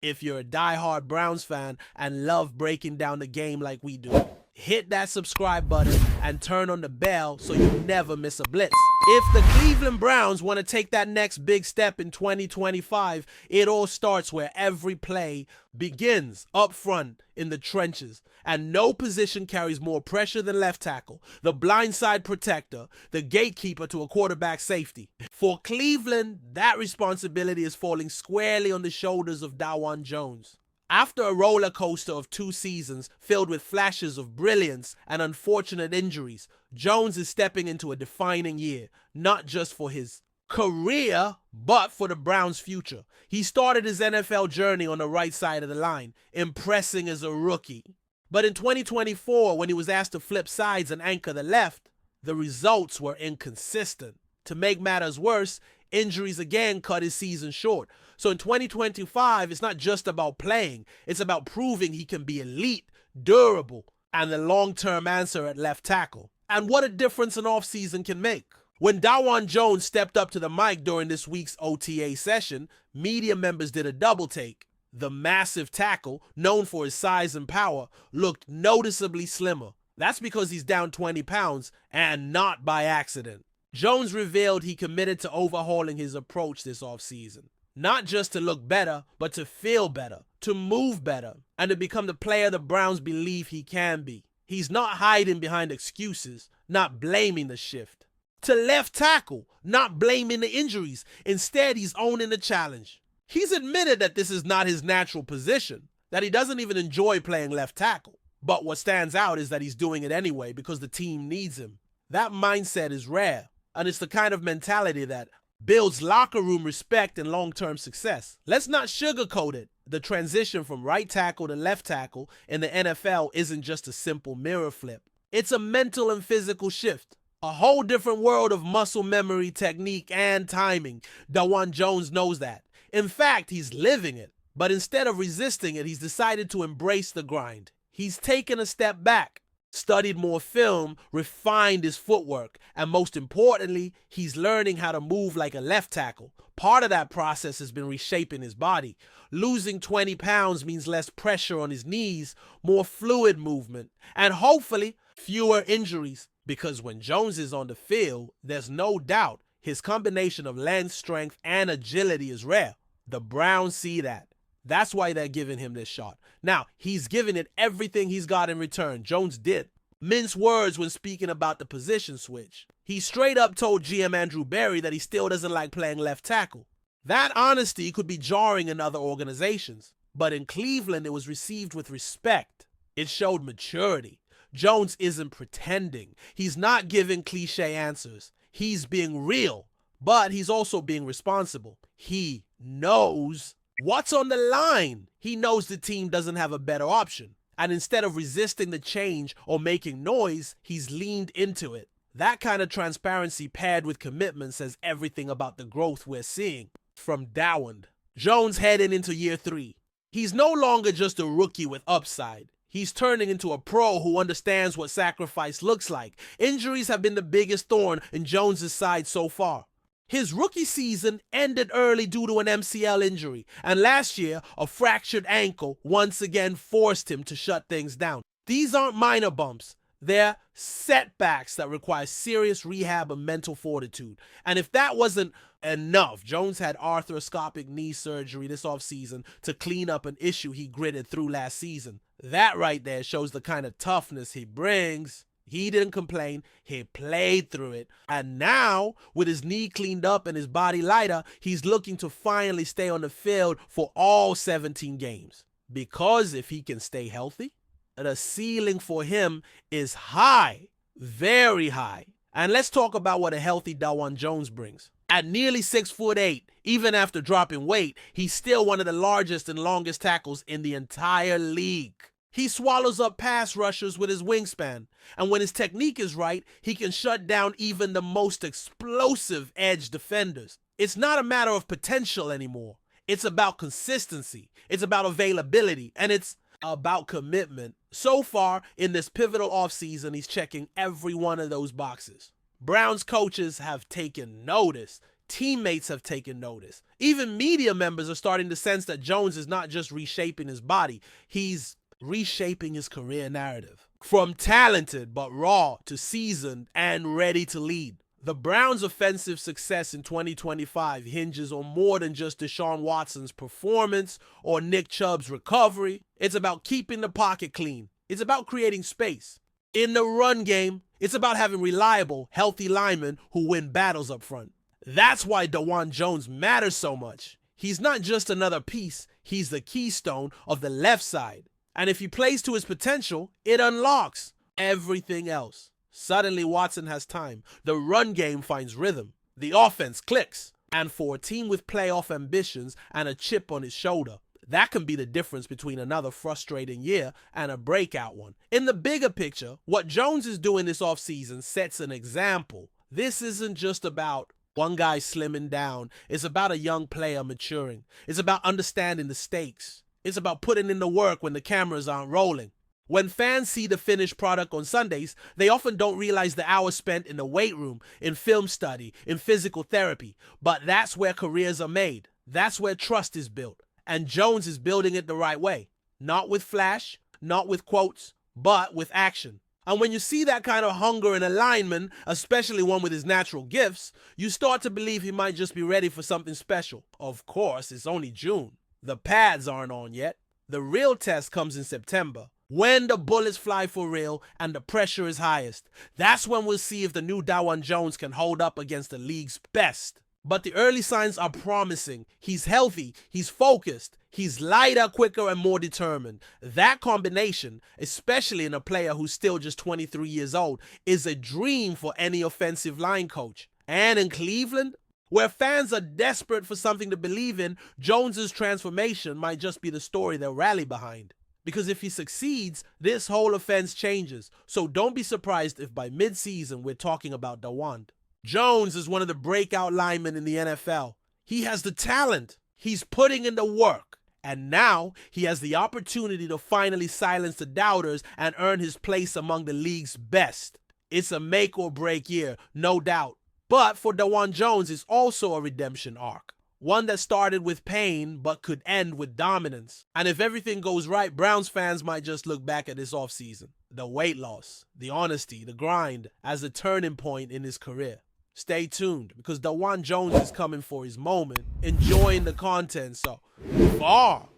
if you're a diehard Browns fan and love breaking down the game like we do. Hit that subscribe button and turn on the bell so you never miss a blitz. If the Cleveland Browns want to take that next big step in 2025, it all starts where every play begins, up front in the trenches. And no position carries more pressure than left tackle, the blindside protector, the gatekeeper to a quarterback safety. For Cleveland, that responsibility is falling squarely on the shoulders of Dawg Jones. After a roller coaster of 2 seasons filled with flashes of brilliance and unfortunate injuries, Jones is stepping into a defining year, not just for his career, but for the Browns' future. He started his NFL journey on the right side of the line, impressing as a rookie. But in 2024, when he was asked to flip sides and anchor the left, the results were inconsistent. To make matters worse, injuries again cut his season short. So in 2025, it's not just about playing. It's about proving he can be elite, durable, and the long-term answer at left tackle. And what a difference an offseason can make. When Dawg Jones stepped up to the mic during this week's OTA session, media members did a double take. The massive tackle, known for his size and power, looked noticeably slimmer. That's because he's down 20 pounds, and not by accident. Jones revealed he committed to overhauling his approach this offseason. Not just to look better, but to feel better, to move better, and to become the player the Browns believe he can be. He's not hiding behind excuses, not blaming the shift. To left tackle, not blaming the injuries. Instead, he's owning the challenge. He's admitted that this is not his natural position, that he doesn't even enjoy playing left tackle. But what stands out is that he's doing it anyway because the team needs him. That mindset is rare, and it's the kind of mentality that builds locker room respect and long-term success. Let's not sugarcoat it. The transition from right tackle to left tackle in the NFL isn't just a simple mirror flip. It's a mental and physical shift. A whole different world of muscle memory, technique, and timing. Dawg Jones knows that. In fact, he's living it. But instead of resisting it, he's decided to embrace the grind. He's taken a step back, studied more film, refined his footwork, and most importantly, he's learning how to move like a left tackle. Part of that process has been reshaping his body. Losing 20 pounds means less pressure on his knees, more fluid movement, and hopefully fewer injuries. Because when Jones is on the field, there's no doubt his combination of length, strength, and agility is rare. The Browns see that. That's why they're giving him this shot. Now, he's given it everything he's got in return. Jones did mince words when speaking about the position switch. He straight up told GM Andrew Berry that he still doesn't like playing left tackle. That honesty could be jarring in other organizations, but in Cleveland it was received with respect. It showed maturity. Jones isn't pretending. He's not giving cliche answers. He's being real, but he's also being responsible. He knows what's on the line. He knows the team doesn't have a better option. And instead of resisting the change or making noise, he's leaned into it. That kind of transparency paired with commitment says everything about the growth we're seeing from Dawg. Jones heading into year 3. He's no longer just a rookie with upside. He's turning into a pro who understands what sacrifice looks like. Injuries have been the biggest thorn in Jones' side so far. His rookie season ended early due to an MCL injury, and last year, a fractured ankle once again forced him to shut things down. These aren't minor bumps. They're setbacks that require serious rehab and mental fortitude. And if that wasn't enough, Jones had arthroscopic knee surgery this offseason to clean up an issue he gritted through last season. That right there shows the kind of toughness he brings. He didn't complain, he played through it. And now, with his knee cleaned up and his body lighter, he's looking to finally stay on the field for all 17 games. Because if he can stay healthy, the ceiling for him is high, very high. And let's talk about what a healthy Dawg Jones brings. At nearly 6'8", even after dropping weight, he's still one of the largest and longest tackles in the entire league. He swallows up pass rushers with his wingspan, and when his technique is right, he can shut down even the most explosive edge defenders. It's not a matter of potential anymore. It's about consistency, it's about availability, and it's about commitment. So far, in this pivotal offseason, he's checking every one of those boxes. Browns coaches have taken notice. Teammates have taken notice. Even media members are starting to sense that Jones is not just reshaping his body, he's reshaping his career narrative. From talented but raw to seasoned and ready to lead. The Browns' offensive success in 2025 hinges on more than just Deshaun Watson's performance or Nick Chubb's recovery. It's about keeping the pocket clean. It's about creating space. In the run game, it's about having reliable, healthy linemen who win battles up front. That's why Dawg Jones matters so much. He's not just another piece, he's the keystone of the left side. And if he plays to his potential, it unlocks everything else. Suddenly Watson has time. The run game finds rhythm. The offense clicks. And for a team with playoff ambitions and a chip on his shoulder, that can be the difference between another frustrating year and a breakout one. In the bigger picture, what Jones is doing this offseason sets an example. This isn't just about one guy slimming down. It's about a young player maturing. It's about understanding the stakes. It's about putting in the work when the cameras aren't rolling. When fans see the finished product on Sundays, they often don't realize the hours spent in the weight room, in film study, in physical therapy. But that's where careers are made. That's where trust is built. And Jones is building it the right way. Not with flash, not with quotes, but with action. And when you see that kind of hunger and alignment, especially one with his natural gifts, you start to believe he might just be ready for something special. Of course, it's only June. The pads aren't on yet. The real test comes in September, when the bullets fly for real and the pressure is highest. That's when we'll see if the new Dawg Jones can hold up against the league's best. But the early signs are promising. He's healthy, he's focused, he's lighter, quicker, and more determined. That combination, especially in a player who's still just 23 years old, is a dream for any offensive line coach. And in Cleveland, where fans are desperate for something to believe in, Jones's transformation might just be the story they'll rally behind. Because if he succeeds, this whole offense changes. So don't be surprised if by mid-season we're talking about Dawg. Jones is one of the breakout linemen in the NFL. He has the talent. He's putting in the work. And now he has the opportunity to finally silence the doubters and earn his place among the league's best. It's a make or break year, no doubt. But for Dawg Jones, it's also a redemption arc. One that started with pain but could end with dominance. And if everything goes right, Browns fans might just look back at this offseason, the weight loss, the honesty, the grind, as a turning point in his career. Stay tuned, because Dawg Jones is coming for his moment, enjoying the content. So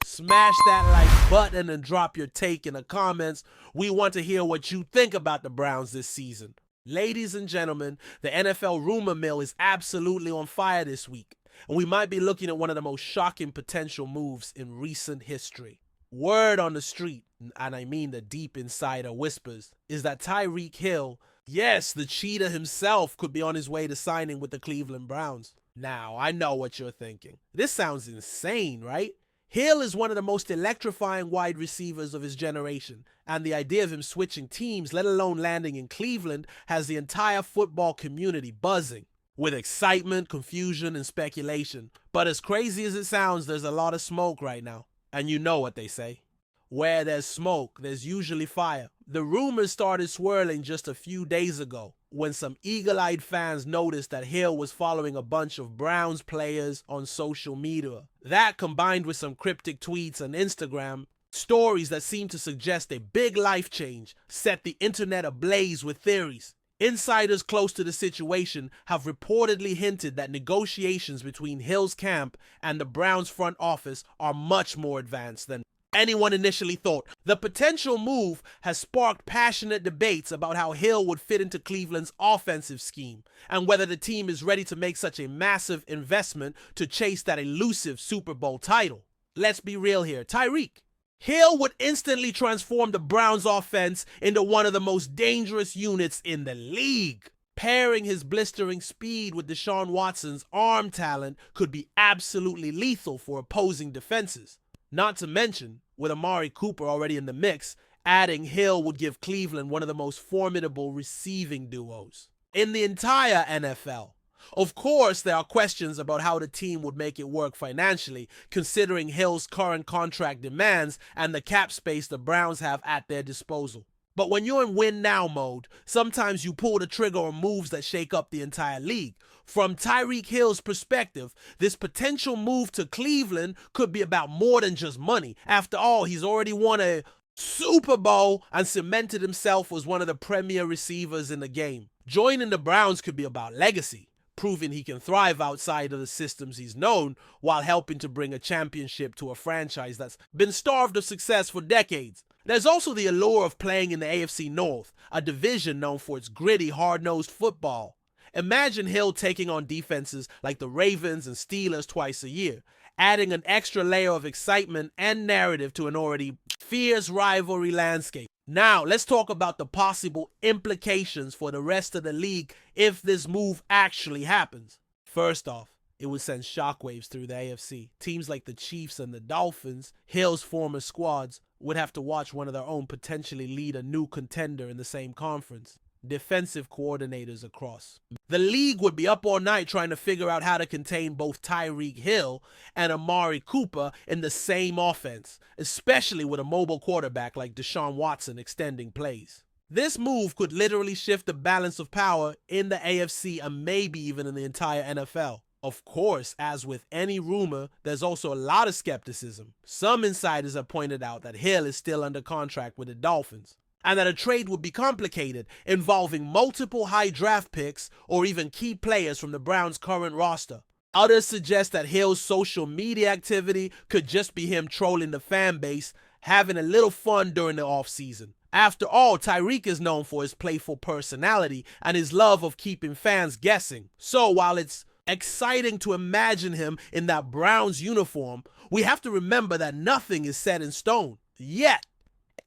smash that like button and drop your take in the comments. We want to hear what you think about the Browns this season. Ladies and gentlemen, the NFL rumor mill is absolutely on fire this week, and we might be looking at one of the most shocking potential moves in recent history. Word on the street, and I mean the deep insider whispers, is that TYREEK Hill, yes, the cheetah himself, could be on his way to signing with the Cleveland Browns. Now, I know what you're thinking. This sounds insane, right? Hill is one of the most electrifying wide receivers of his generation, and the idea of him switching teams, let alone landing in Cleveland, has the entire football community buzzing with excitement, confusion, and speculation. But as crazy as it sounds, there's a lot of smoke right now. And you know what they say. Where there's smoke, there's usually fire. The rumors started swirling just a few days ago when some eagle-eyed fans noticed that Hill was following a bunch of Browns players on social media. That, combined with some cryptic tweets on Instagram, stories that seemed to suggest a big life change, set the internet ablaze with theories. Insiders close to the situation have reportedly hinted that negotiations between Hill's camp and the Browns front office are much more advanced than anyone initially thought. The potential move has sparked passionate debates about how Hill would fit into Cleveland's offensive scheme and whether the team is ready to make such a massive investment to chase that elusive Super Bowl title. Let's be real here. TYREEK Hill would instantly transform the Browns offense into one of the most dangerous units in the league. Pairing his blistering speed with Deshaun Watson's arm talent could be absolutely lethal for opposing defenses. Not to mention, with Amari Cooper already in the mix, adding Hill would give Cleveland one of the most formidable receiving duos in the entire NFL. Of course, there are questions about how the team would make it work financially, considering Hill's current contract demands and the cap space the Browns have at their disposal. But when you're in win now mode, sometimes you pull the trigger on moves that shake up the entire league. From TYREEK Hill's perspective, this potential move to Cleveland could be about more than just money. After all, he's already won a Super Bowl and cemented himself as one of the premier receivers in the game. Joining the Browns could be about legacy, proving he can thrive outside of the systems he's known while helping to bring a championship to a franchise that's been starved of success for decades. There's also the allure of playing in the AFC North, a division known for its gritty, hard-nosed football. Imagine Hill taking on defenses like the Ravens and Steelers twice a year, adding an extra layer of excitement and narrative to an already fierce rivalry landscape. Now, let's talk about the possible implications for the rest of the league if this move actually happens. First off, it would send shockwaves through the AFC. Teams like the Chiefs and the Dolphins, Hill's former squads, would have to watch one of their own potentially lead a new contender in the same conference. Defensive coordinators across. The league would be up all night trying to figure out how to contain both Tyreek Hill and Amari Cooper in the same offense, especially with a mobile quarterback like Deshaun Watson extending plays. This move could literally shift the balance of power in the AFC and maybe even in the entire NFL. Of course, as with any rumor, there's also a lot of skepticism. Some insiders have pointed out that Hill is still under contract with the Dolphins, and that a trade would be complicated, involving multiple high draft picks or even key players from the Browns' current roster. Others suggest that Hill's social media activity could just be him trolling the fan base, having a little fun during the offseason. After all, Tyreek is known for his playful personality and his love of keeping fans guessing. So while it's exciting to imagine him in that Browns uniform, we have to remember that nothing is set in stone yet.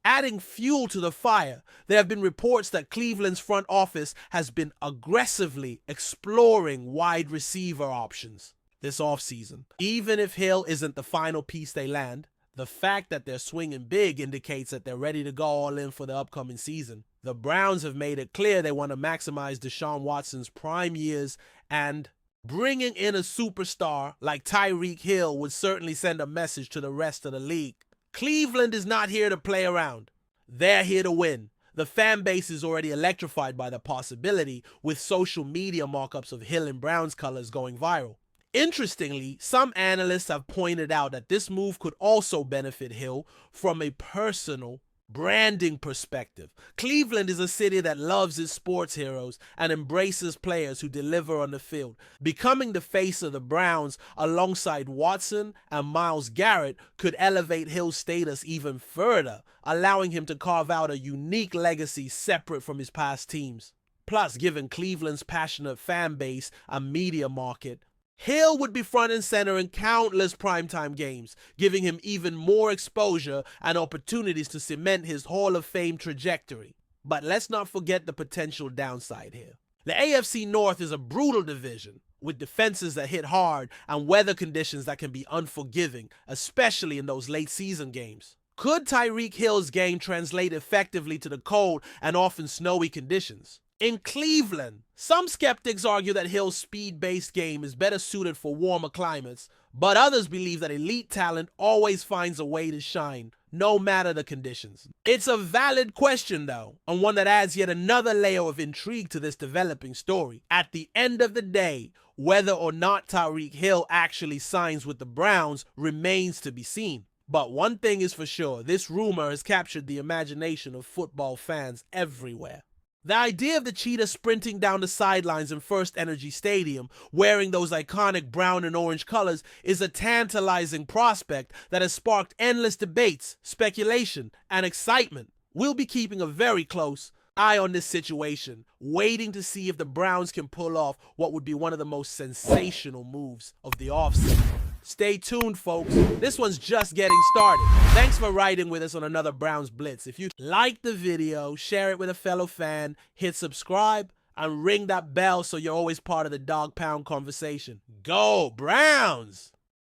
Adding fuel to the fire, there have been reports that Cleveland's front office has been aggressively exploring wide receiver options this offseason. Even if Hill isn't the final piece they land, the fact that they're swinging big indicates that they're ready to go all in for the upcoming season. The Browns have made it clear they want to maximize Deshaun Watson's prime years, and bringing in a superstar like Tyreek Hill would certainly send a message to the rest of the league. Cleveland is not here to play around. They're here to win. The fan base is already electrified by the possibility, with social media mock-ups of Hill in Browns colors going viral. Interestingly, some analysts have pointed out that this move could also benefit Hill from a personal branding perspective. Cleveland is a city that loves its sports heroes and embraces players who deliver on the field. Becoming the face of the Browns alongside Watson and Myles Garrett could elevate Hill's status even further, allowing him to carve out a unique legacy separate from his past teams. Plus, given Cleveland's passionate fan base and media market, Hill would be front and center in countless primetime games, giving him even more exposure and opportunities to cement his Hall of Fame trajectory. But let's not forget the potential downside here. The AFC North is a brutal division, with defenses that hit hard and weather conditions that can be unforgiving, especially in those late season games. Could Tyreek Hill's game translate effectively to the cold and often snowy conditions? In Cleveland, some skeptics argue that Hill's speed-based game is better suited for warmer climates, but others believe that elite talent always finds a way to shine, no matter the conditions. It's a valid question, though, and one that adds yet another layer of intrigue to this developing story. At the end of the day, whether or not Tyreek Hill actually signs with the Browns remains to be seen. But one thing is for sure, this rumor has captured the imagination of football fans everywhere. The idea of the cheetah sprinting down the sidelines in First Energy Stadium, wearing those iconic brown and orange colors, is a tantalizing prospect that has sparked endless debates, speculation, and excitement. We'll be keeping a very close eye on this situation, waiting to see if the Browns can pull off what would be one of the most sensational moves of the offseason. Stay tuned, folks. This one's just getting started. Thanks for riding with us on another Browns Blitz. If you liked the video, share it with a fellow fan, hit subscribe, and ring that bell so you're always part of the Dawg Pound conversation. Go Browns!